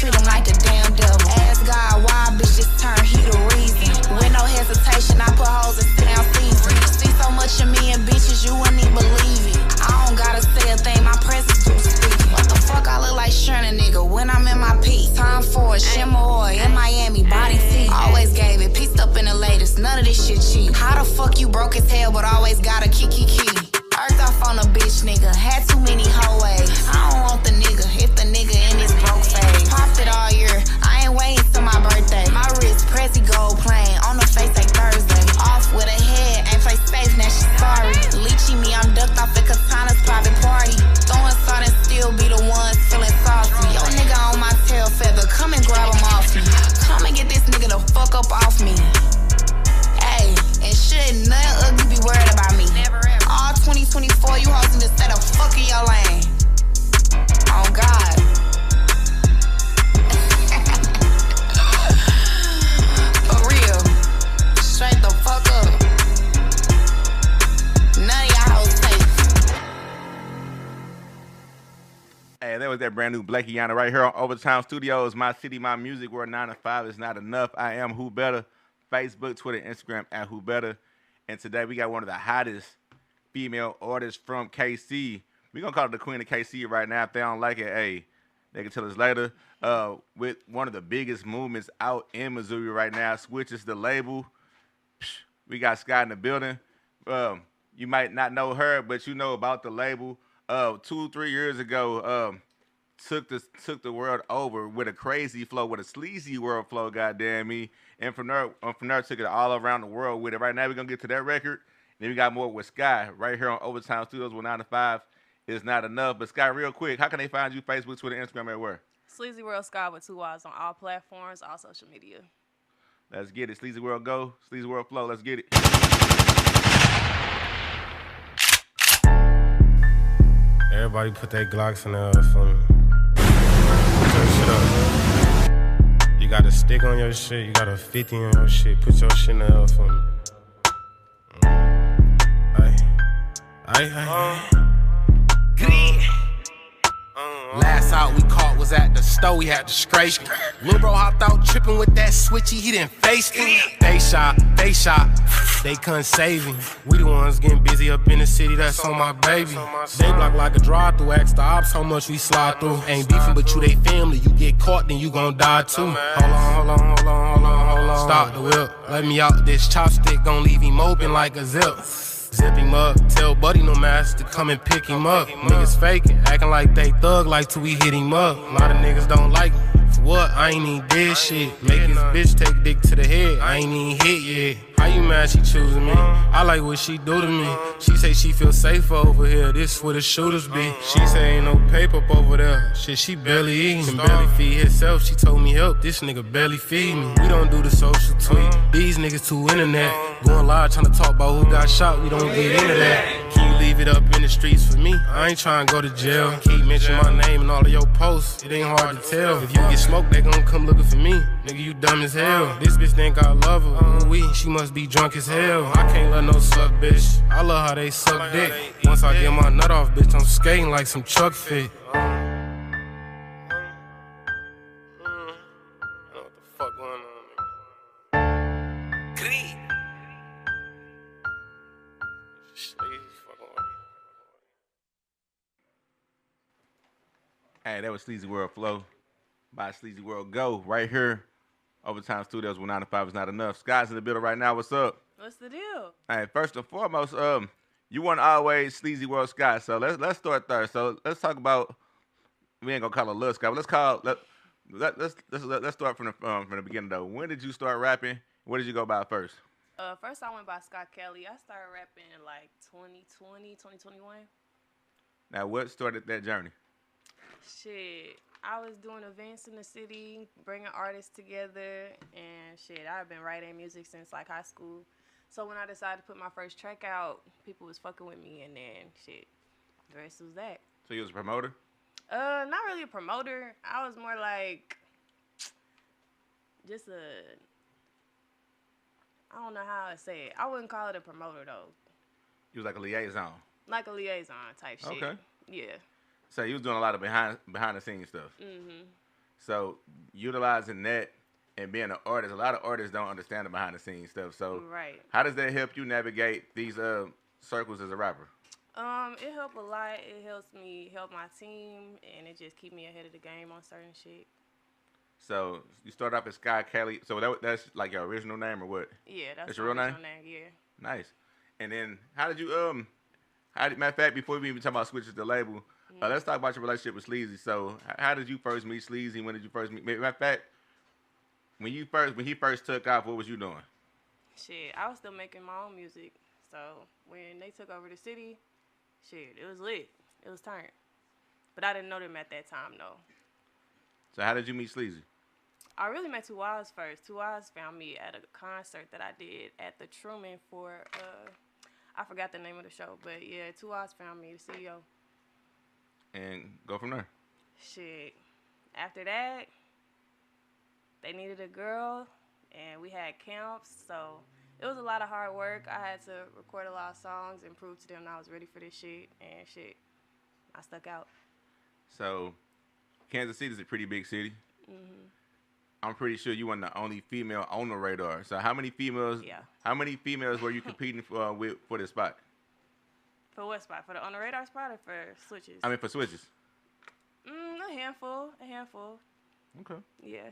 treat him like the damn devil. Ask God why a bitch just turned, he the reason. With no hesitation, I put hoes in sit-down season. See so much of me and bitches, you wouldn't even believe it. I don't gotta say a thing, my presence do speak. What the fuck I look like Sherna nigga when I'm in my peak? Time for a shimmer oil in Miami, body tea. Always gave it, pieced up in the latest, none of this shit cheap. How the fuck you broke as hell, but always got a key. Earth off on a bitch nigga, had too many hoe ways. I don't want the nigga, if the nigga in his broke phase. Popped it all year, I ain't waiting till my birthday. My wrist, Prezi gold plain, on the face like Thursday. Off with a head, ain't play safe, now she sorry. Lychee me, I'm ducked off at Katana's private party. Throwing salt and still be the ones feeling saucy. Yo nigga on my tail feather, come and grab him off me. Come and get this nigga the fuck up off me. Ayy, and shit, nothing ugly be worried about me. All 2024, you hoes need to stay the fuck in your lane. Oh God. For real. Straight the fuck up. None of y'all hoes safe. Hey, that was that brand new Blakeyana right here on Overtime Studios. My city, my music, where 9 to 5 is not enough. I am Who Better. Facebook, Twitter, Instagram at Who Better. And today we got one of the hottest female artists from KC. We're going to call her the queen of KC right now. If they don't like it, hey, they can tell us later. With one of the biggest movements out in Missouri right now, switches the label. We got Skyy in the building. You might not know her, but you know about the label. 2-3 years ago, took the world over with a crazy flow, with a sleazy world flow, goddamn me. And from there took it all around the world with it. Right now we're gonna get to that record. Then we got more with Skyy right here on Overtime Studios with 9 to 5 is not enough. But Skyy, real quick, how can they find you? Facebook, Twitter, Instagram, and where? Sleazy World Scott with 2 Y's on all platforms, all social media. Let's get it. Sleazy World go. Sleazy World flow. Let's get it. Everybody put their Glocks in there for me. Turn shit up. You got a stick on your shit, you got a 50 on your shit. Put your shit in there for me. Last out we caught was at the store, we had to scrape him. Lil' bro hopped out tripping with that switchy, he didn't face him. They shot, they couldn't save him. We the ones getting busy up in the city, that's on my baby. They block like a drive-through, ask the ops how much we slide through. Ain't beefing but you they family, you get caught then you gon' die too. Hold on. Stop the whip, let me out this chopstick, gon' leave him open like a zip. Zip him up, tell Buddy no mask to come and pick him up. Niggas faking, acting like they thug like till we hit him up. A lot of niggas don't like me. For what? I ain't even did shit. Make his bitch take dick to the head. I ain't even hit yet. How you mad she choosing me? I like what she do to me. She say she feel safe over here. This where the shooters be. She say ain't no paper up over there. Shit, she barely eating. Can barely feed herself. She told me help. This nigga barely feed me. We don't do the social tweet. These niggas too internet. Going live trying to talk about who got shot. We don't get into that. Can you leave it up in the streets for me? I ain't trying to go to jail. Keep mentioning my name in all of your posts. It ain't hard to tell. If you get smoked, they gon' come looking for me. Nigga, you dumb as hell. This bitch think I love her. Ooh, she must be drunk as hell. I can't let no suck, bitch. I love how they suck dick. Once I get my nut off, bitch, I'm skating like some truck fit. What the fuck going on? Hey, that was Sleazy World Flow by Sleazy World Go right here. Overtime Studios with 9 to 5 is not enough. Sky's in the building right now. What's up? What's the deal? Hey, first and foremost, you weren't always Sleazy World Scott, so let's start there. So let's talk about. We ain't gonna call her Lil Scott, but let's start from the beginning though. When did you start rapping? Where did you go by first? First I went by Scott Kelly. I started rapping in like 2020, 2021. Now, what started that journey? Shit, I was doing events in the city, bringing artists together, and shit, I've been writing music since like high school. So when I decided to put my first track out, people was fucking with me, and then shit, the rest was that. So you was a promoter? Not really a promoter. I was more like just I don't know how to say it. I wouldn't call it a promoter though. You was like a liaison. Like a liaison type shit. Okay. Yeah. So you was doing a lot of behind the scenes stuff. Mhm. So utilizing that and being an artist, a lot of artists don't understand the behind the scenes stuff. So Right. how does that help you navigate these circles as a rapper? It helped a lot. It helps me help my team, and it just keep me ahead of the game on certain shit. So you start off as Skyy Kelly. So that's like your original name or what? Yeah, that's your real my name? original name. Yeah. Nice. And then how did you matter of fact, before we even talk about switches to label, let's talk about your relationship with Sleazy. So how did you first meet Sleazy? When did you first meet? Matter of fact, when he first took off, what was you doing? Shit, I was still making my own music. So when they took over the city, shit, it was lit. It was turned. But I didn't know them at that time, though. So how did you meet Sleazy? I really met Two Wise first. Two Wise found me at a concert that I did at the Truman for, I forgot the name of the show. But yeah, Two Wise found me, the CEO. And go from there. Shit. After that, they needed a girl, and we had camps, so it was a lot of hard work. I had to record a lot of songs and prove to them I was ready for this shit, and shit, I stuck out. So Kansas City is a pretty big city. I'm pretty sure you weren't the only female on the radar. So how many females? Yeah. How many females were you competing for this spot? For what spot? For the on the radar spot or for switches? I mean for switches. A handful. Okay. Yeah.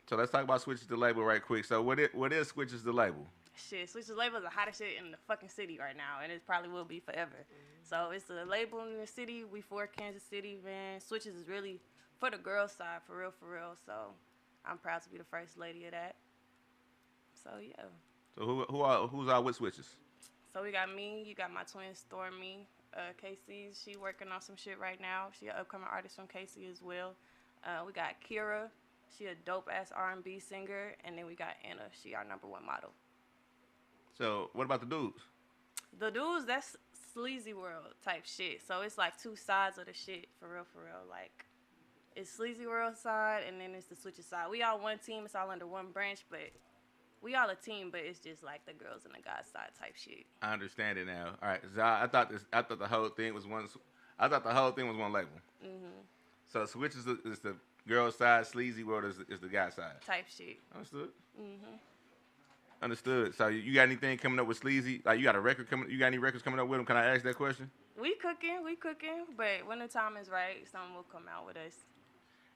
So let's talk about switches to label right quick. So what is switches to label? Shit, switches label is the hottest shit in the fucking city right now, and it probably will be forever. So it's a label in the city. We for Kansas City, man. Switches is really for the girls' side, for real. So I'm proud to be the first lady of that. So yeah. So who's all with switches? So we got me. You got my twin Stormy, Casey. She working on some shit right now. She an upcoming artist from Casey as well. We got Kira. She a dope ass R&B singer, and then we got Anna. She our #1 model. So what about the dudes? The dudes, that's Sleazy World type shit. So it's like two sides of the shit, for real. Like, it's Sleazy World side, and then it's the Switches side. We all one team. It's all under one branch, but we all a team. But it's just like the girls and the guys side type shit. I understand it now. All right, so I thought the whole thing was one. I thought the whole thing was one label. So switches is the girl side. Sleazy World is the guy side. Type shit. Understood. Understood. So you got anything coming up with Sleazy? Like you got a record coming? You got any records coming up with him? Can I ask that question? We cooking. But when the time is right, something will come out with us.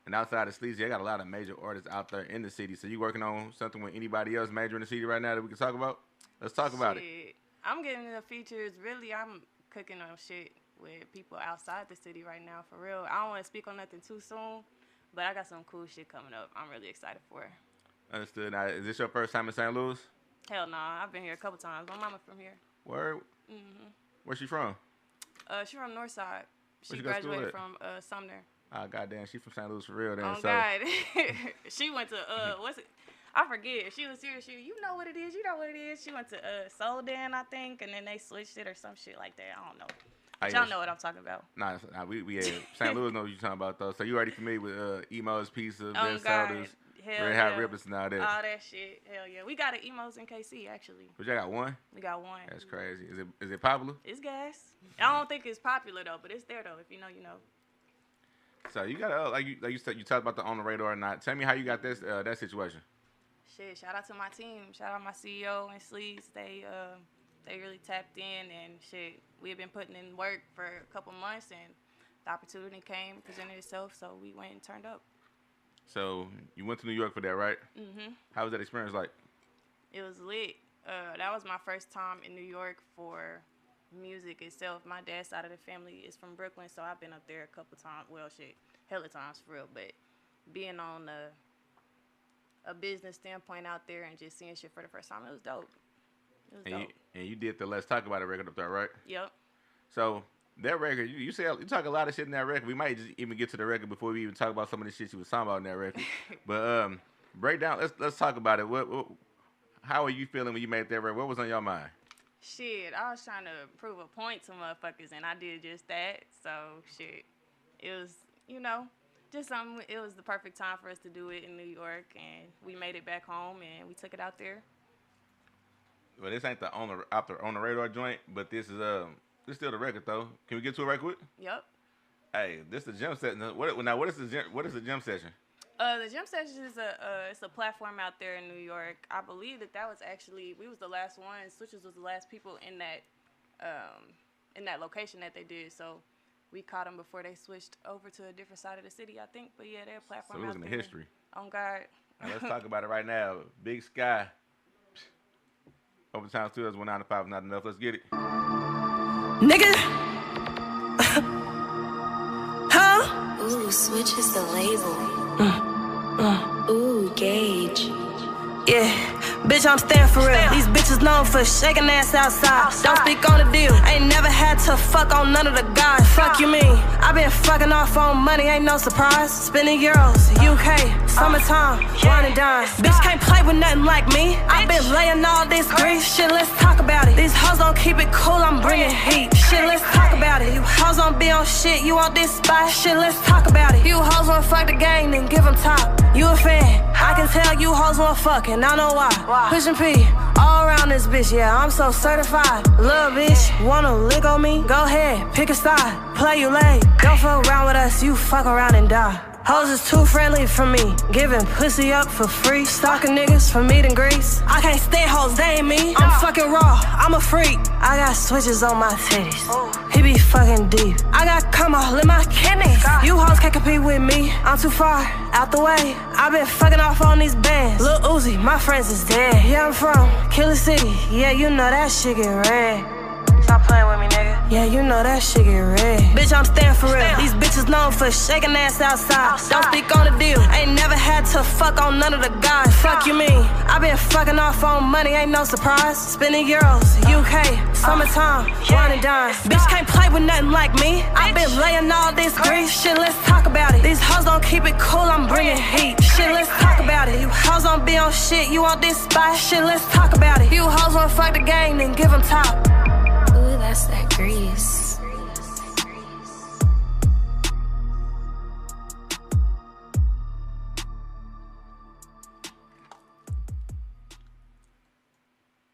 And outside of Sleazy, I got a lot of major artists out there in the city. So you working on something with anybody else major in the city right now that we can talk about? Let's talk about it. I'm getting the features. Really, I'm cooking on shit with people outside the city right now, for real. I don't want to speak on nothing too soon, but I got some cool shit coming up. I'm really excited for it. Understood. Now, is this your first time in St. Louis? Hell no, I've been here a couple times. My mama from here. Word? Where's she from? She from Northside. She Where she go to school graduated at? from Sumner. Oh, goddamn, she from St. Louis for real then. Oh, so. God. She went to, what's it? I forget. She was here. You know what it is. You know what it is. She went to Soldan, I think, and then they switched it or some shit like that. I don't know. But y'all know what I'm talking about. Nah, we had St. Louis knows what you're talking about, though. So you already familiar with Emo's Pizza, Oh, Ben God. Sodas, Hell Red yeah. Hot Rippers, and all that. All that shit. Hell yeah. We got an Emos in KC, actually. But y'all got one? We got one. That's crazy. Is it popular? It's gas. I don't think it's popular, though, but it's there, though. If you know, you know. So you got like you said, you talked about the on the radar or not. Tell me how you got this that situation. Shit, shout out to my team. Shout out my CEO and Sleaze. They really tapped in, and shit, we have been putting in work for a couple months, and the opportunity came, presented itself, so we went and turned up. So you went to New York for that, right? How was that experience like? It was lit. That was my first time in New York for music itself. My dad's side of the family is from Brooklyn, so I've been up there a couple times. Well, shit, hella times for real. But being on a business standpoint out there and just seeing shit for the first time, it was dope. It was dope. And you did the Let's Talk About It record up there, right? Yep. So that record, you talk a lot of shit in that record. We might just even get to the record before we even talk about some of the shit you was talking about in that record. But break down. Let's talk about it. How are you feeling when you made that record? What was on your mind? Shit, I was trying to prove a point to motherfuckers, and I did just that. So, shit, it was, just something. It was the perfect time for us to do it in New York, and we made it back home, and we took it out there. Well, this ain't the on the radar joint, but this is still the record though. Can we get to it right quick? Yep. Hey, this is the gym session. What is the gym session? The Gym Sessions is it's a platform out there in New York. I believe that was actually we was the last ones. Switches was the last people in that location that they did. So we caught them before they switched over to a different side of the city, I think. But yeah, they're a platform So it was out in the there. history. On guard. Now, let's talk about it right now. Big Skyy. Overtime Studios 195 is not enough. Let's get it. Nigga. Huh? Ooh, Switch is the label. Ooh, Gauge. Yeah, bitch, I'm staying for real. These bitches known for shaking ass outside. Don't speak on the deal. Ain't never had to fuck on none of the guys. Fuck you mean? I been fucking off on money, ain't no surprise. Spending euros, UK, summertime, wine and dine. Bitch can't play with nothing like me. I been laying all this grease. Shit, let's talk about it. These hoes don't keep it cool, I'm bringing heat. Shit, let's talk about it. You hoes don't be on shit, you want this spot. Shit, let's talk about it. You hoes wanna fuck the gang, then give them top. You a fan? I can tell you hoes want fucking, I know why. Pushing P, all around this bitch, yeah, I'm so certified. Little bitch, wanna lick on me? Go ahead, pick a side. Play you late, don't fuck around with us, you fuck around and die. Hoes is too friendly for me, giving pussy up for free. Stalking niggas for meat and grease. I can't stand hoes, they ain't me. I'm fucking raw, I'm a freak. I got switches on my titties, he be fucking deep. I got cum all in my kidneys. You hoes can't compete with me, I'm too far out the way. I been fucking off on these bands. Lil Uzi, my friends is dead. Yeah, I'm from Killer City, yeah, you know that shit get red. Stop playing with me, nigga. Yeah, you know that shit get red. Bitch, I'm staying for real. These bitches known for shaking ass outside. Don't speak on the deal. Ain't never had to fuck on none of the guys. Fuck you mean? I been fucking off on money, ain't no surprise. Spending euros, UK, summertime, wine and dine. Bitch can't play with nothing like me. I been laying all this grease. Shit, let's talk about it. These hoes don't keep it cool, I'm bringing heat. Shit, let's talk about it. You hoes don't be on shit, you want this spot. Shit, let's talk about it. You hoes wanna fuck the gang, then give them top. Ooh, that's that grease.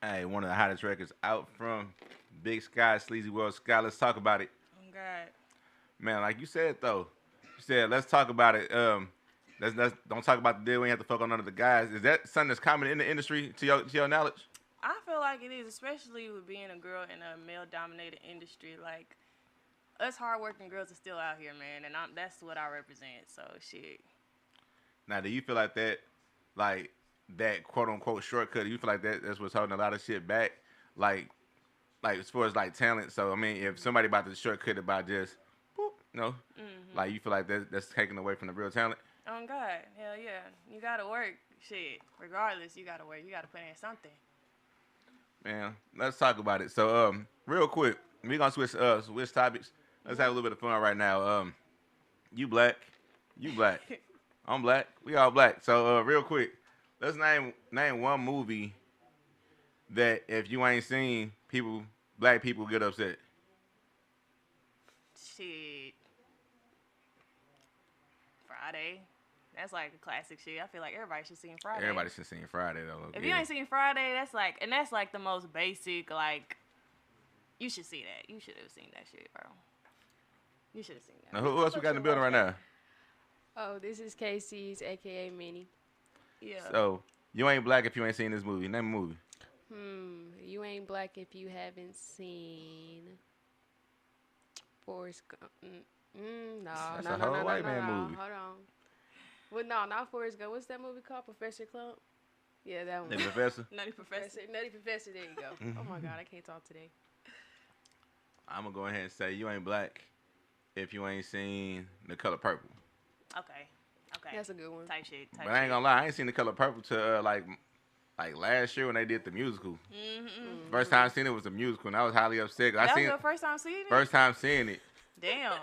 Hey, one of the hottest records out from Big Skyy, Sleazy World Scott. Let's talk about it. Oh God. Man, like you said though, you said let's talk about it. Let's don't talk about the deal. We ain't have to fuck on none of the guys. Is that something that's common in the industry to your knowledge? I feel like it is, especially with being a girl in a male-dominated industry. Like, us hardworking girls are still out here, man, and that's what I represent. So, shit. Now, do you feel like that quote-unquote shortcut, do you feel like that's what's holding a lot of shit back? Like as far as, like, talent. So, I mean, if somebody about to shortcut it by just, boop, like, you feel like that's taken away from the real talent? Oh, God. Hell, yeah. You got to work. Shit. Regardless, you got to work. You got to put in something. Man, let's talk about it. So, real quick, we're gonna switch topics. Let's have a little bit of fun right now. You black, I'm black, we all black. So, real quick, let's name one movie that if you ain't seen, black people get upset. Shit. Friday. That's like a classic shit. I feel like everybody should see Friday. Everybody should see Friday though. If you ain't seen Friday, that's like the most basic. Like, you should see that. You should have seen that shit, bro. You should have seen that. Now, who else we got in the building right now? Oh, this is Casey's, aka Minnie. Yeah. So you ain't black if you ain't seen this movie. Name a movie. You ain't black if you haven't seen Forrest Gump. That's a whole white man movie. Hold on. Well, no, not Forrest Gump. What's that movie called? Professor Clump? Yeah, that one. The Professor? Nutty Professor. Nutty Professor, there you go. Oh my God, I can't talk today. I'm going to go ahead and say you ain't black if you ain't seen The Color Purple. Okay. That's a good one. Type shit. But I ain't going to lie, I ain't seen The Color Purple till like last year when they did the musical. Mm-hmm. First time I seen it was a musical, and I was highly upset. That was your first time seeing it? First time seeing it. Damn.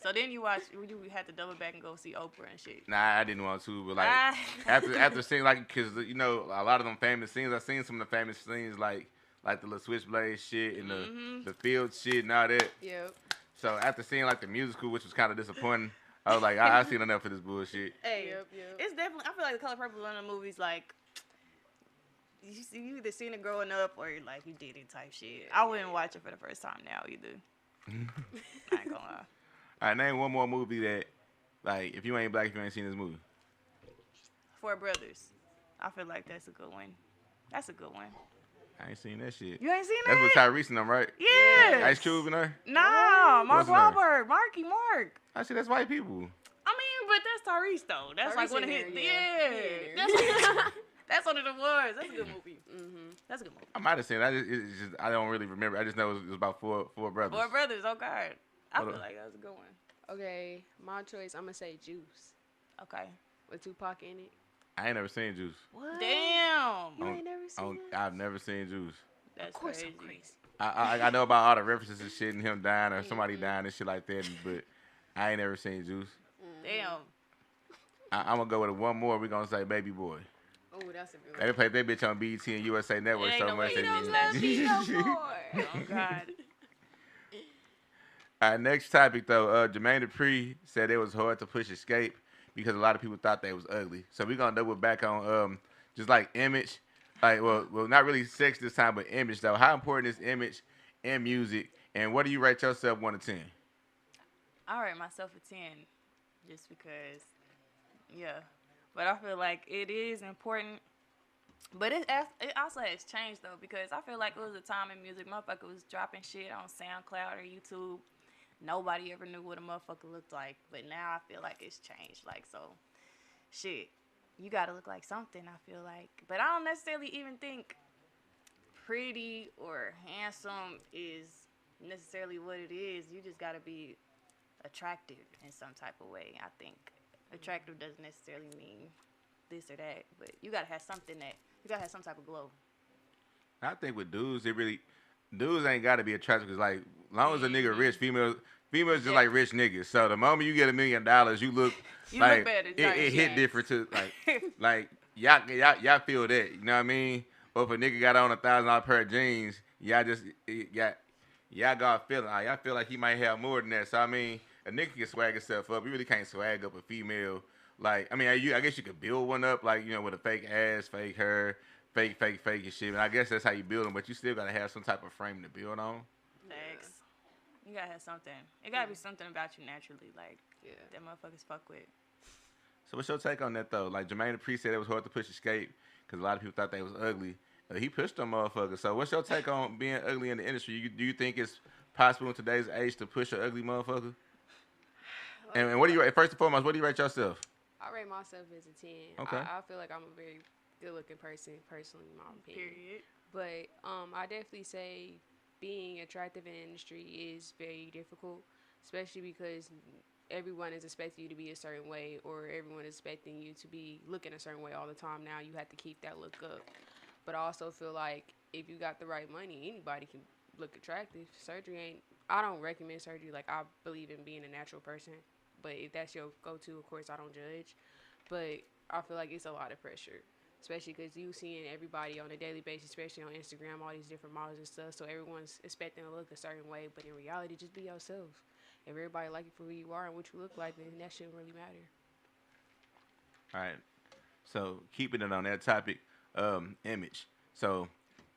So then you had to double back and go see Oprah and shit. Nah, I didn't want to, but like after seeing like, cause you know a lot of them famous scenes, I seen some of the famous scenes like the little switchblade shit and the field shit and all that. Yep. So after seeing like the musical, which was kind of disappointing, I was like, I seen enough of this bullshit. Hey, Yep. it's definitely. I feel like The Color Purple is one of the movies like you either seen it growing up or like you did it type shit. I wouldn't watch it for the first time now either. I ain't gonna lie. All right, name one more movie that, like, if you ain't black, if you ain't seen this movie. Four Brothers. I feel like that's a good one. That's a good one. I ain't seen that shit. You ain't seen That's that? with Tyrese and them, right? Yeah. Ice Cube and her? Nah, Mark What's her name? Wahlberg, Mark. I see that's white people. I mean, but that's Tyrese though. That's Tyrese like one of in his. there, Yeah, yeah. that's one of the ones. That's a good movie. That's a good movie. I might have seen it. It's just I don't really remember. I just know it was about four brothers. Four Brothers. Oh God, I Hold feel on. like that was a good one. Okay, my choice. I'm gonna say Juice Okay. with Tupac in it. I ain't never seen Juice. What? Damn. You ain't never seen it? I've never seen Juice. That's Of course, crazy. I'm crazy. I know about all the references and shit and him dying or somebody dying and shit like that, but I ain't never seen Juice. Damn. I'm gonna go with one more. We gonna say Baby Boy. Oh, that's a good They one. played that bitch on BET and USA Network Ain't so no much. way They you don't did. love me no more. Oh God. All right, next topic though. Jermaine Dupri said it was hard to push Escape because a lot of people thought they was ugly. So we're gonna double back on just like image, like well not really sex this time, but image though. How important is image in music, and what do you rate yourself 1 to 10? I rate myself a 10, just because. Yeah, but I feel like it is important. But it also has changed though, because I feel like it was a time in music, motherfucker was dropping shit on SoundCloud or YouTube. Nobody ever knew what a motherfucker looked like, but now I feel like it's changed. Like, so, shit, you gotta look like something, I feel like. But I don't necessarily even think pretty or handsome is necessarily what it is. You just gotta be attractive in some type of way, I think. Attractive doesn't necessarily mean this or that, but you gotta have something you gotta have some type of glow. I think with dudes, dudes ain't gotta be attractive because like, long as a nigga rich, females just like rich niggas. So the moment you get $1 million, you look You like look better. it hit different to like y'all feel that, you know what I mean? Or if a nigga got on $1,000 pair of jeans, y'all got feeling. Y'all feel like he might have more than that. So I mean, a nigga can swag himself up. You really can't swag up a female. Like, I mean, I guess you could build one up, like, you know, with a fake ass, fake hair, fake and shit. And I guess that's how you build them. But you still gotta have some type of frame to build on. Thanks. You gotta have something. It gotta be something about you naturally, like that motherfuckers fuck with. So what's your take on that though? Like Jermaine Dupri said it was hard to push Escape because a lot of people thought they was ugly. He pushed them motherfuckers. So what's your take on being ugly in the industry? Do you think it's possible in today's age to push an ugly motherfucker? And what do you rate? First and foremost, what do you rate yourself? I rate myself as a 10. Okay. I feel like I'm a very good-looking person, personally, in my opinion. Period. But I definitely say being attractive in the industry is very difficult, especially because everyone is expecting you to be a certain way, or everyone is expecting you to be looking a certain way all the time. Now you have to keep that look up. But I also feel like if you got the right money, anybody can look attractive. Surgery ain't. I don't recommend surgery. Like, I believe in being a natural person. But if that's your go-to, of course, I don't judge. But I feel like it's a lot of pressure, especially because you seeing everybody on a daily basis, especially on Instagram, all these different models and stuff. So everyone's expecting to look a certain way. But in reality, just be yourself. If everybody like you for who you are and what you look like, then that shouldn't really matter. All right. So keeping it on that topic, image. So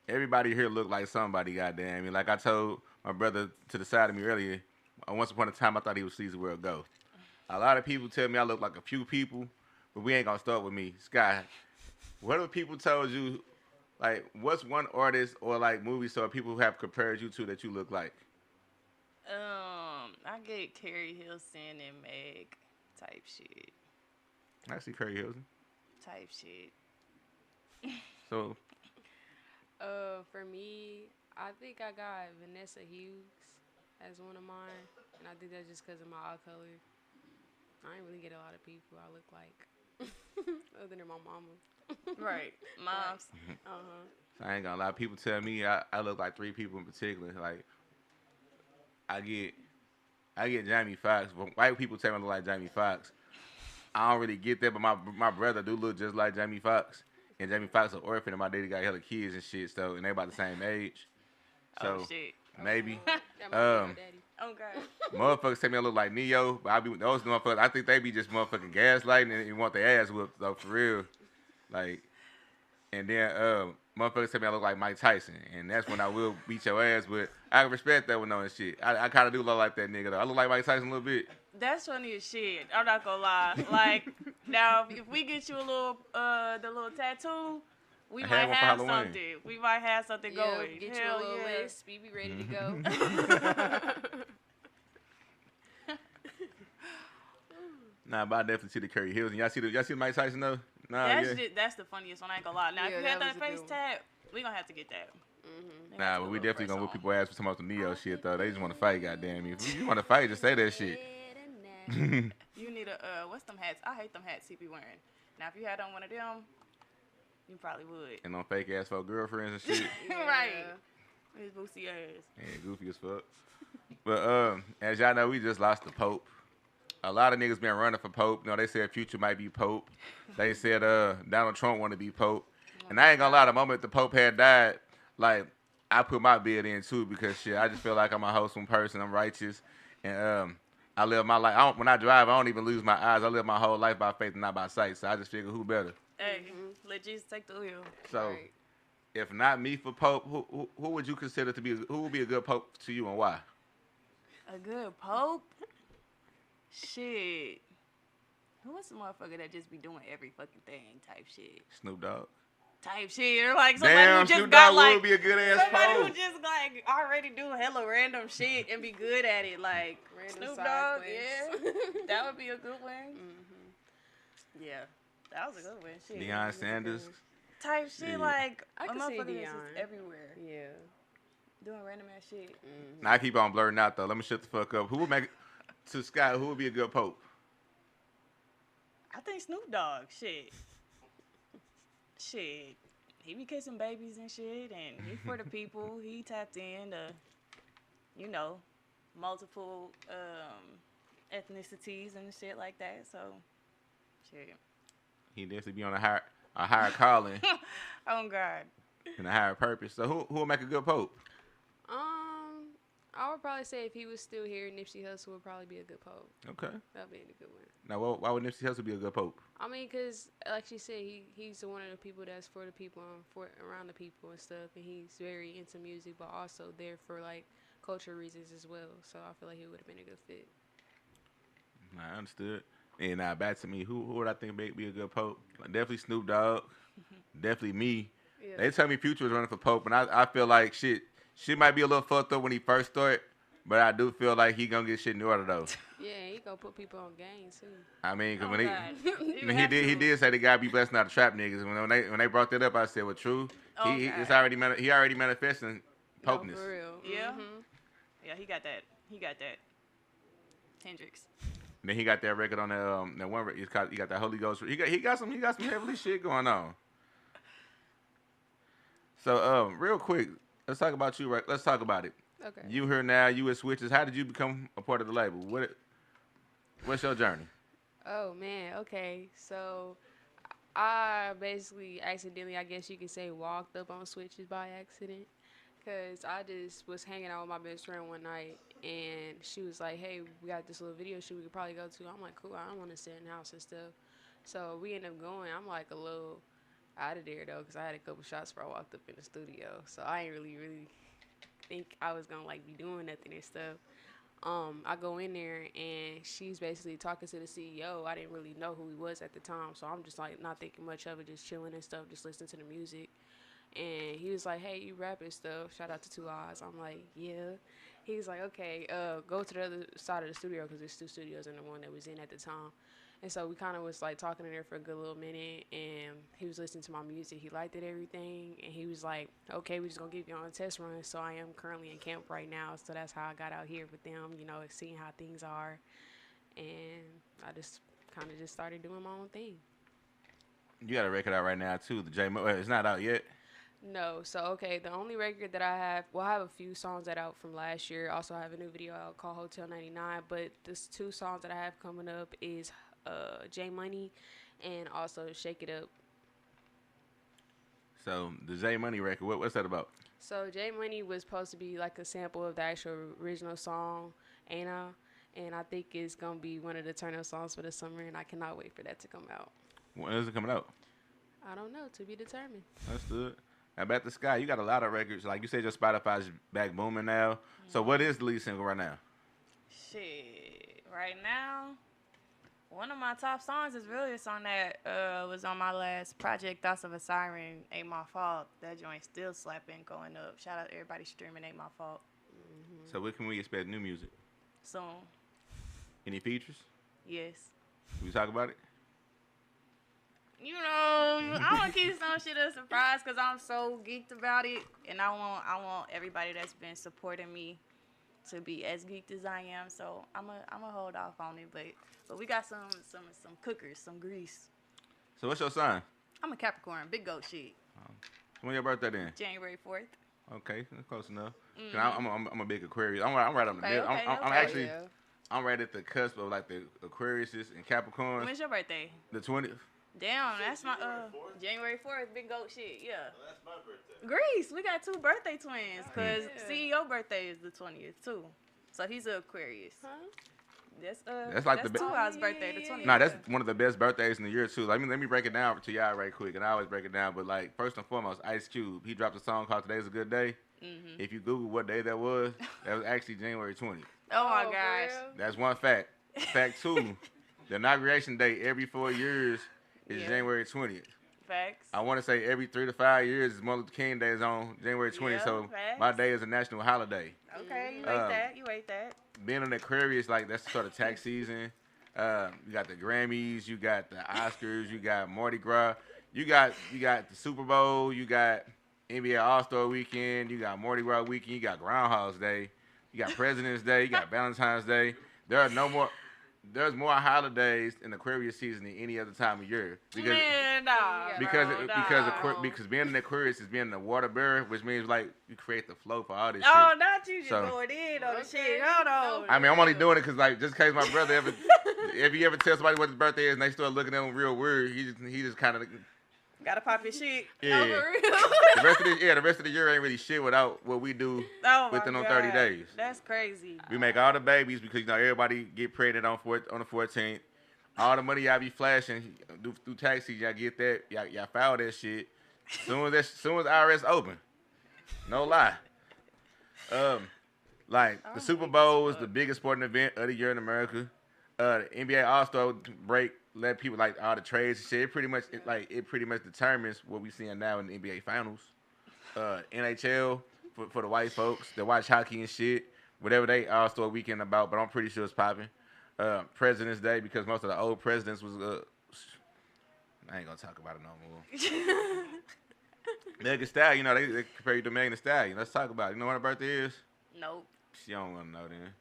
everybody here look like somebody, goddamn. I mean, like I told my brother to the side of me earlier, once upon a time I thought he was Sleazy World Scott. A lot of people tell me I look like a few people, but we ain't gonna start with me. Skyy, what have people told you, like, what's one artist or like movie star people who have compared you to that you look like? I get Carrie Hilson and Meg type shit. I see Carrie Hilson. Type shit. So For me, I think I got Vanessa Hughes as one of mine, and I think that's just because of my eye color. I ain't really get a lot of people I look like, other than my mama. Right, moms. So I ain't gonna lie. People tell me I look like 3 people in particular. Like I get Jamie Foxx. But white people tell me I look like Jamie Foxx. I don't really get that, but my brother do look just like Jamie Foxx. And Jamie Foxx an orphan, and my daddy got hella kids and shit. So and they about the same age. So Oh shit. maybe. That might be my daddy. Oh god. Motherfuckers tell me I look like Neo, but I be those motherfuckers. I think they be just motherfucking gaslighting and want their ass whooped though, for real. Like, and then motherfuckers tell me I look like Mike Tyson, and that's when I will beat your ass. But I respect that one though and shit. I kind of do look like that nigga though. I look like Mike Tyson a little bit. That's funny as shit. I'm not gonna lie. Like, now, if we get you a little, the little tattoo, we I might had one for have Halloween. something. We might have something going. Get Hell you a little yeah. list. We be ready to go. Nah, but I definitely see the Curry Hills. And y'all see the Mike Tyson though? Nah, That's the funniest one. I ain't gonna lie. Now, Yeah, if you had that that was a face good tab, we gonna have to get that. They Nah, got but the we little definitely press gonna whoop on. people ass for some of the Neo shit though. They just want to fight, goddamn you. If you want to fight, just say that shit. You need a what's them hats? I hate them hats he be wearing. Now, if you had on one of them, you probably would. And on fake ass folk girlfriends and shit. Right. His boosie ass. And goofy as fuck. But as y'all know, we just lost the Pope. A lot of niggas been running for Pope. You know, they said Future might be Pope. They said Donald Trump want to be Pope. And I ain't gonna lie, the moment the Pope had died, like, I put my bid in too because shit, I just feel like I'm a wholesome person. I'm righteous. And I live my life. When I drive, I don't even lose my eyes. I live my whole life by faith and not by sight. So I just figure who better. Hey, let Jesus take the wheel. So Right. if not me for Pope, who would you consider to be, who would be a good Pope to you and why? A good pope? Shit. Who was the motherfucker that just be doing every fucking thing type shit? Snoop Dogg. Type shit. Or like somebody Damn, who just Snoop got Dogg like would be a good ass somebody who Pope. just like already do hella random shit and be good at it. Like Random Snoop side Dogg, quests. yeah. That would be a good one. Yeah. That was a good one. Shit. Deion Sanders. Type shit Yeah. like I a can see motherfucker that's just Deion. everywhere. Yeah. Doing random ass shit. Now I keep on blurting out though. Let me shut the fuck up. Who would make to Skyy? Who would be a good Pope? I think Snoop Dogg, shit. Shit. He be kissing babies and shit, and he for the people. He tapped in to, you know, multiple ethnicities and shit like that. So, shit. He definitely be on a higher calling Oh, God. and a higher purpose. So who would make a good Pope? I would probably say if he was still here, Nipsey Hussle would probably be a good pope. Okay. That'd be a good one. Now why would Nipsey Hussle be a good Pope? I mean, cause like she said, he's one of the people that's for the people and for around the people and stuff, and he's very into music, but also there for like culture reasons as well. So I feel like he would have been a good fit. I understood. And now back to me. Who would I think be a good Pope? Like, definitely Snoop Dogg. Definitely me. Yeah. They tell me Future was running for Pope, and I feel like shit might be a little fucked up when he first started, but I do feel like he gonna get shit in order though. Yeah, he gonna put people on game too. I mean, cause Oh, when God. he did say the guy be blessed not to trap niggas. When they brought that up, I said, well, true. Oh, He God. he already manifesting No, popeness. for real. Yeah. Mhm. Yeah, he got that. He got that. Hendrix. And then he got that record on that one. He got that Holy Ghost. He got some heavenly shit going on. So real quick, let's talk about you. Right, let's talk about it. Okay. You here now? You at Switches. How did you become a part of the label? What's your journey? Oh man, okay. So I basically accidentally, I guess you could say, walked up on Switches by accident. Cause I just was hanging out with my best friend one night, and she was like, "Hey, we got this little video shoot we could probably go to." I'm like, "Cool, I don't want to sit in the house and stuff." So we ended up going. I'm like a little out of there though, cause I had a couple shots before I walked up in the studio. So I ain't really think I was gonna like be doing nothing and stuff. I go in there and she's basically talking to the CEO. I didn't really know who he was at the time, so I'm just like not thinking much of it, just chilling and stuff, just listening to the music. And he was like, "Hey, you rap and stuff." Shout out to Two Eyes. I'm like, "Yeah." He was like, "Okay, go to the other side of the studio," because there's two studios in the one that was in at the time. And so we kind of was like talking in there for a good little minute, and he was listening to my music. He liked it, everything, and he was like, "Okay, we're just gonna give you on a test run." So I am currently in camp right now, so that's how I got out here with them, you know, seeing how things are, and I just kind of just started doing my own thing. You got a record out right now too. The it's not out yet. No, so okay, the only record that I have, well, I have a few songs that out from last year. Also, I have a new video out called Hotel 99, but this two songs that I have coming up is J Money and also Shake It Up. So the J Money record, what's that about? So J Money was supposed to be like a sample of the actual original song, Ain't I? And I think it's gonna be one of the turn-up songs for the summer, and I cannot wait for that to come out. When is it coming out? I don't know, to be determined. That's good. Now back to Skyy, you got a lot of records. Like you said, your Spotify's back booming now. So what is the lead single right now? Shit. Right now, one of my top songs is really a song that was on my last project, Thoughts of a Siren, Ain't My Fault. That joint still slapping, going up. Shout out to everybody streaming Ain't My Fault. So when can we expect new music? Soon. Any features? Yes. We talk about it? You know, I want to keep some shit a surprise because I'm so geeked about it, and I want everybody that's been supporting me to be as geeked as I am. So I'm a hold off on it, but we got some cookers, some grease. So what's your sign? I'm a Capricorn, big goat shit. When your birthday then? January 4th. Okay, that's close enough. I'm a big Aquarius. I'm right on the middle. I'm actually Yeah. I'm right at the cusp of like the Aquariuses and Capricorns. When's your birthday? The 20th. Damn, that's my January 4th, big goat shit. Yeah. Well, that's my birthday. Grease, we got 2 birthday twins because CEO birthday is the 20th too. So he's an Aquarius. Huh? That's like the 2 hours birthday, the 20th. Nah, that's one of the best birthdays in the year too. Let me break it down to y'all right quick, and I always break it down. But like first and foremost, Ice Cube, he dropped a song called "Today's a Good Day." Mm-hmm. If you Google what day that was actually January 20th. Oh my for gosh. real? That's one fact. Fact 2, the inauguration date every 4 years is Yeah. January 20th. Facts. I want to say every 3 to 5 years is Martin Luther King Day is on January 20th. Yeah, So facts. my day is a national holiday. Okay, you ate that. You ate that. Being an Aquarius, like that's sort of tax season. You got the Grammys, you got the Oscars, you got Mardi Gras, you got the Super Bowl, you got NBA All-Star Weekend, you got Mardi Gras weekend, you got Groundhog's Day, you got President's Day, you got Valentine's Day. There's more holidays in Aquarius season than any other time of year. Man, nah. Because being an Aquarius is being the water bearer, which means like you create the flow for all this Oh, shit. not you just So- going in on the Okay. shit. Hold on. I mean, I'm only doing it because like just in case my brother ever, if he ever tells somebody what his birthday is and they start looking at him real weird, he just kind of Gotta pop your shit. yeah. Oh, for real? The rest of the year ain't really shit without what we do Oh, within my them 30 God. days. That's crazy. We make all the babies because everybody get pregnant on the 14th. All the money y'all be flashing through taxis, y'all get that. Y'all file that shit. Soon as IRS open. No lie. Like the Super Bowl is the biggest sporting event of the year in America. The NBA All-Star break let people like all the trades and shit. It pretty much determines what we seeing now in the NBA Finals. NHL for the white folks that watch hockey and shit. Whatever they All-Star weekend about, but I'm pretty sure it's popping. President's Day because most of the old presidents was I ain't gonna talk about it no more. Megan Thee Stallion, they compare you to Megan Thee Stallion. Let's talk about it. You know what her birthday is? Nope. She don't wanna know then.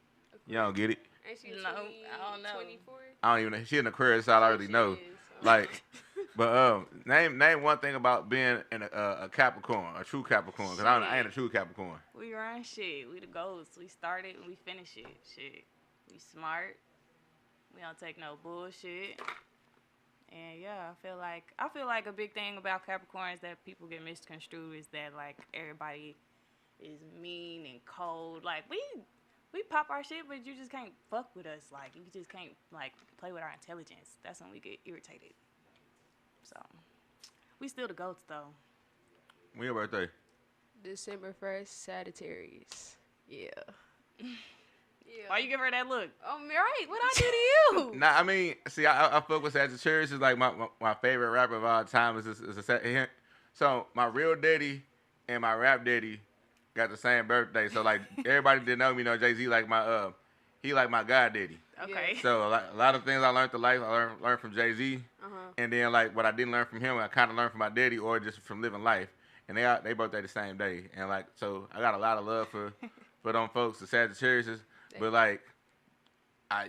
You don't get it. Ain't she No, I don't know. 24? I don't even know. She in the Aquarius, that's all I already know. Like, but name one thing about being a Capricorn, a true Capricorn, because I ain't a true Capricorn. We run shit. We the ghosts. We started and we finish it. Shit. We smart. We don't take no bullshit. And yeah, I feel like a big thing about Capricorns that people get misconstrued is that like everybody is mean and cold. Like we pop our shit, but you just can't fuck with us. Like you just can't like play with our intelligence. That's when we get irritated. So we still the goats though. When your birthday? December 1st, Sagittarius. Yeah. Yeah. Why you give her that look? Oh, right. What I do to you? Nah, I mean, see, I fuck with Sagittarius. Is like my favorite rapper of all time. So my real daddy and my rap daddy got the same birthday. So like everybody didn't know me. Jay-Z like my he like my god daddy. Okay. So a lot of things I learned in life, I learned from Jay-Z. And then like what I didn't learn from him, I kind of learned from my daddy or just from living life. And they birthday the same day. And like so I got a lot of love for them folks, the Sagittarius. But like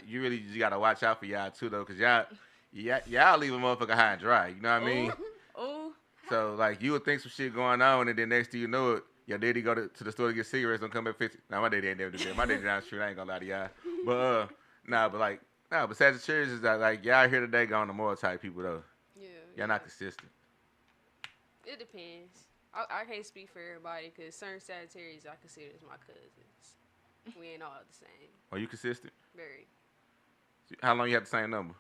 you really just gotta watch out for y'all too though, cause y'all leave a motherfucker high and dry. You know what I mean? Ooh. So like you would think some shit going on, and then next thing you know it, your daddy go to the store to get cigarettes, don't come back 50. Nah, my daddy ain't never do that. My daddy down the street. I ain't gonna lie to y'all. But but Sagittarius is like y'all here today, going to more type people though. Yeah. Y'all not consistent. It depends. I can't speak for everybody because certain Sagittarius I consider as my cousins. We ain't all the same. Are you consistent? Very. How long you had the same number?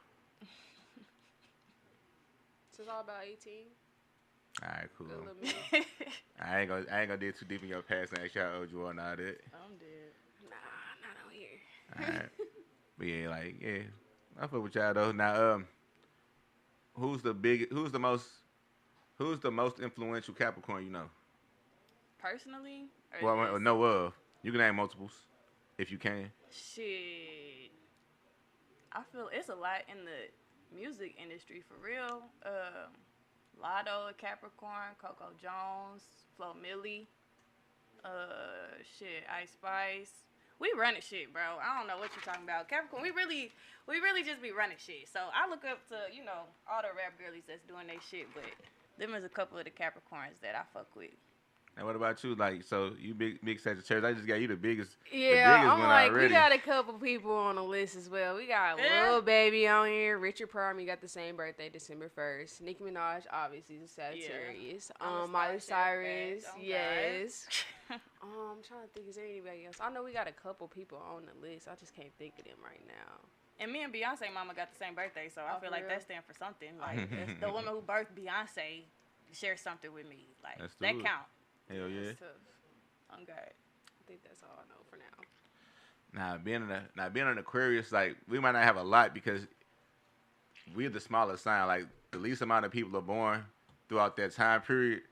Since I was about 18. All right, cool. Good little minute. I ain't gonna dig too deep in your past and ask you how old you are and all that. I'm dead. Nah, not on here. All right. But yeah, like yeah, I fuck with y'all though. Now, who's the most influential Capricorn you know? Personally, Well, or just know of. You can name multiples if you can. shit. I feel it's a lot in the music industry for real. Lotto, Capricorn, Coco Jones, Flo Milli, shit, Ice Spice. We running shit, bro. I don't know what you're talking about. Capricorn, we really just be running shit. So I look up to, all the rap girlies that's doing their shit, but them is a couple of the Capricorns that I fuck with. And what about you? Like, so you big Sagittarius. I just got you the biggest. Yeah, the biggest I'm one like, already. we got a couple people on the list as well. We got Lil Baby on here. Richard Pryor, got the same birthday, December 1st. Nicki Minaj, obviously, is a Sagittarius. Miley Cyrus, yes. I'm trying to think, is there anybody else? I know we got a couple people on the list. I just can't think of them right now. And me and Beyonce mama got the same birthday, so I feel like that stands for something. Like, the woman who birthed Beyonce shares something with me. Like, that count. Hell yeah. That's tough. I'm good. I think that's all I know for now. Being an Aquarius, like we might not have a lot because we're the smallest sign. Like the least amount of people are born throughout that time period.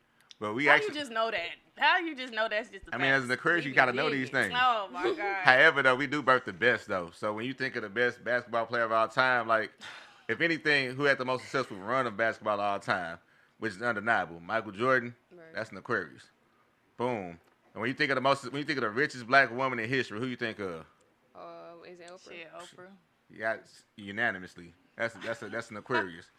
But we How you just know that? How you just know that's just the I mean, as an Aquarius, you gotta know these things. Oh my God. However, though, we do birth the best though. So when you think of the best basketball player of all time, like if anything, who had the most successful run of basketball of all time, which is undeniable, Michael Jordan. Right. That's an Aquarius. Boom. And when you think of the richest black woman in history, who you think of? Is it Oprah? Shit, Oprah. Yeah, unanimously. That's an Aquarius.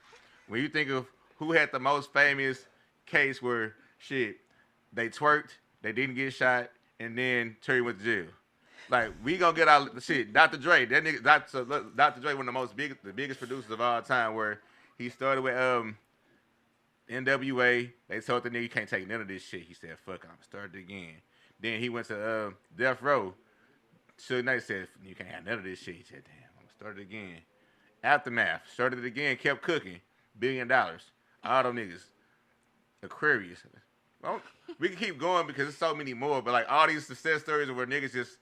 When you think of who had the most famous case where they twerked, they didn't get shot, and then Terry went to jail. Like we gonna get our shit. Dr. Dre, that nigga, Dr. Dre, one of the biggest producers of all time, where he started with NWA. They told the nigga you can't take none of this shit. He said, "Fuck, I'm started again." Then he went to Death Row. Suge Knight said, "You can't have none of this shit." He said, "Damn, I'm started again." Aftermath started it again, kept cooking. $1 billion. All them niggas. Aquarius. Well, we can keep going because there's so many more. But like all these success stories where niggas just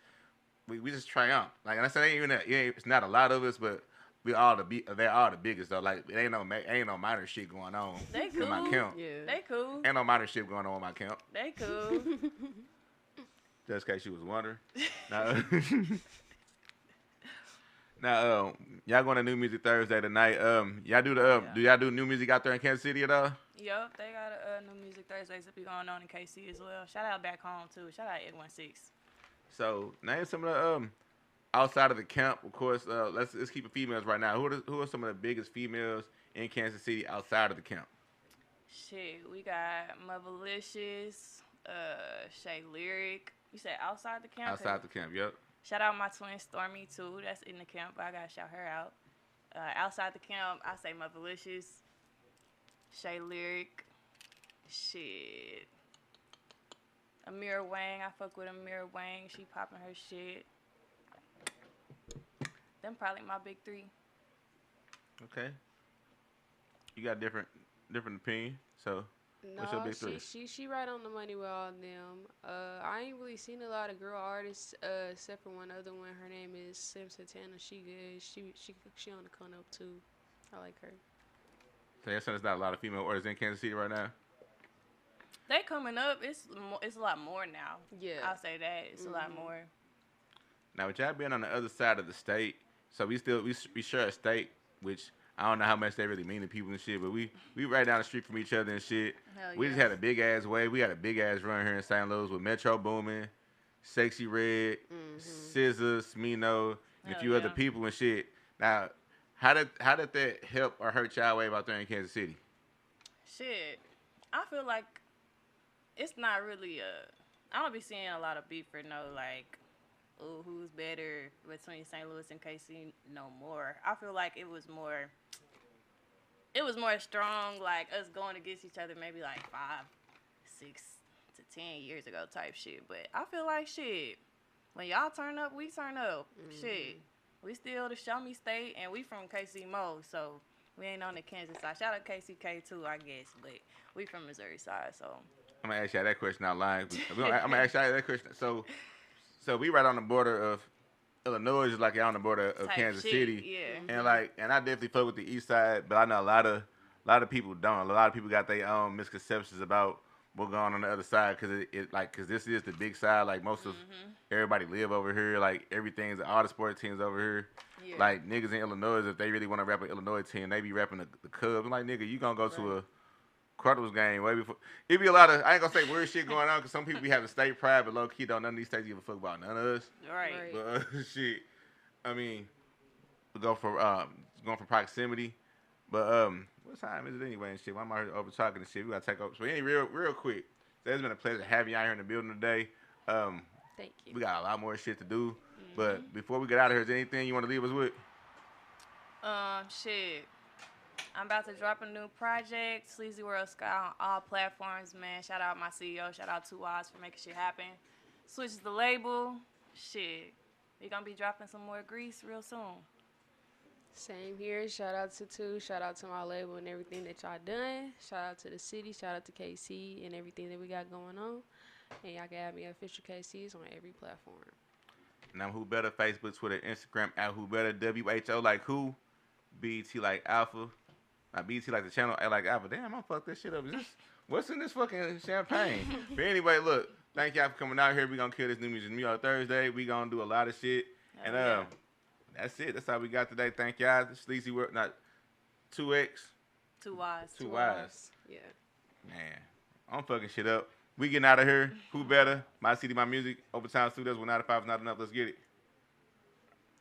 we just triumph. Like and I said, it's not a lot of us, but they're all the biggest though. Like ain't no minor shit going on in my camp. Yeah. They cool. Ain't no minor shit going on in my camp. They cool. Just in case you was wondering. Now, y'all going to New Music Thursday tonight. Y'all do do y'all do new music out there in Kansas City at all? Yup, they got a New Music Thursdays that be going on in KC as well. Shout out back home too. Shout out 816. So name some of the outside of the camp, of course. Let's keep the females right now. Who are some of the biggest females in Kansas City outside of the camp? Shit, we got Motherlicious, Shay Lyric. You said outside the camp? Outside the camp, yep. Shout out my twin Stormy too. That's in the camp. I gotta shout her out. Outside the camp, I say Motherlicious, Shay Lyric, shit. Amira Wang, I fuck with Amira Wang. She popping her shit. Them probably my big three. Okay. You got different opinion, so. What's your big three? She right on the money with all of them. I ain't really seen a lot of girl artists except for one other one. Her name is Sim Santana. She good. She on the come up too. I like her. So you're saying there's not a lot of female artists in Kansas City right now? They coming up. It's a lot more now. Yeah, I'll say that it's a lot more. Now with y'all being on the other side of the state, so we share a state, which I don't know how much they really mean to people and shit, but we right down the street from each other and shit. Hell We yeah. just had a big ass wave. We got a big ass run here in St. Louis with Metro booming, Sexy Red, SZA, Smino, and a Hell few other yeah. people and shit. Now, how did that help or hurt y'all wave out there in Kansas City? Shit, I feel like it's not really I don't be seeing a lot of beef for ooh, who's better between St. Louis and KC no more. I feel like it was more strong, like us going against each other maybe like 5, 6 to 10 years ago type shit. But I feel like shit, when y'all turn up, we turn up. Shit, we still the show me state, and we from KC Mo, so we ain't on the Kansas side. Shout out KCK too, I guess, but we from Missouri side, so. I'm gonna ask y'all that question out loud. I'm gonna ask y'all that question. So we right on the border of Illinois is like on the border of Type Kansas shit, City, yeah. and I definitely fuck with the East Side, but I know a lot of people don't. A lot of people got their own misconceptions about what's going on the other side because because this is the big side. Like most of everybody live over here. Like everything's all the sports teams over here. Yeah. Like niggas in Illinois, if they really want to rap an Illinois team, they be rapping the Cubs. I'm like, nigga, you gonna go to a Cardinals game way before. It be a lot of, I ain't gonna say weird shit going on because some people be having state pride, but low key don't none of these states give a fuck about none of us. Right. But shit, I mean, we go for going for proximity. But what time is it anyway and shit? Why am I over talking and shit? We gotta take over. So anyway, real quick. So it's been a pleasure having you out here in the building today. Thank you. We got a lot more shit to do. But before we get out of here, is there anything you want to leave us with? Shit. I'm about to drop a new project, Sleazy World Scott, on all platforms, man. Shout out my CEO. Shout out 2 Eyes for making shit happen. Switches the label. Shit. We gonna be dropping some more grease real soon. Same here. Shout out to 2. Shout out to my label and everything that y'all done. Shout out to the city. Shout out to KC and everything that we got going on. And y'all can have me official KCs on every platform. And I'm Who Better, Facebook, Twitter, Instagram, at Who Better, WHO like who, BT like Alpha. BT like the channel, A like Alpha. Damn, I fucked this shit up. Is this, what's in this fucking champagne? But anyway, look, thank y'all for coming out here. We gonna kill this new music on Thursday. We gonna do a lot of shit. And that's it. That's all we got today. Thank y'all. Sleazy World, not 2X. 2 Eyes. 2 Eyes. Yeah. Man, I'm fucking shit up. We getting out of here. Who Better? My city, my music. Overtime Studios. 1 out of 5 is not enough. Let's get it.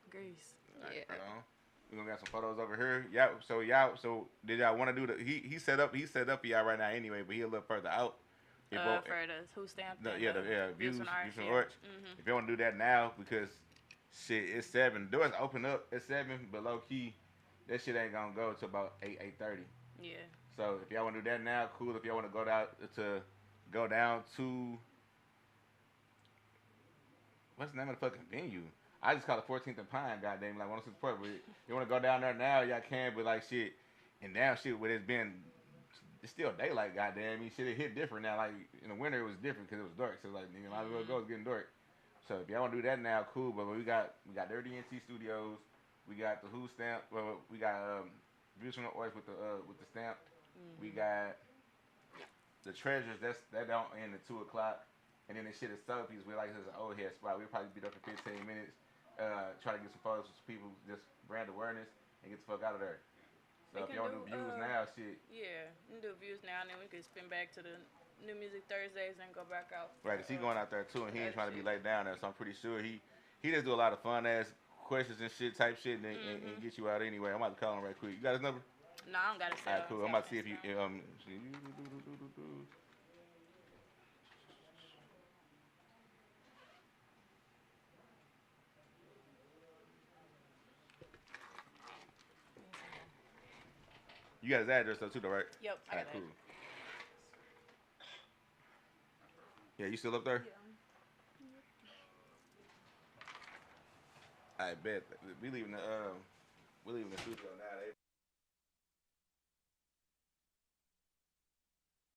Grease. Right, right on. We're gonna got some photos over here. Yeah. So did y'all want to do the? He set up for y'all right now anyway, but he a little further out. For the who stamped. Views from Arch. If you want to do that now, because shit, it's 7. Doors open up at 7, but low key, that shit ain't gonna go to about 8:30. Yeah. So if y'all want to do that now, cool. If y'all want to go down to what's the name of the fucking venue? I just call it 14th and Pine, goddamn, like 106 Park. But you want to go down there now, y'all can, but like shit, and now shit, where it's still daylight, goddamn. I mean, shit, it hit different now. Like in the winter, it was different because it was dark. So like, nigga, might as well go. It's getting dark. So if y'all want to do that now, cool. But we got Dirty NT Studios. We got the Who stamp. Well, we got Views from the Arch with the stamp. We got the Treasures. That don't end at 2 o'clock. And then the shit is Sophie's. We like this is an old head spot. We'll probably be there for 15 minutes. Try to get some photos with some people, just brand awareness, and get the fuck out of there. So if y'all do views now, shit. Yeah, we can do views now, and then we can spin back to the New Music Thursdays and go back out. Right, cause he going out there too, and he ain't trying to be laid down there. So I'm pretty sure he just do a lot of fun ass questions and shit type shit, and get you out anyway. I'm about to call him right quick. You got his number? No, I don't got his number. Alright, cool. I'm about to see if you You got his address though too, though, right? Yep, I got it. Cool. Yeah, you still up there? Yeah. I bet. We leaving the studio now.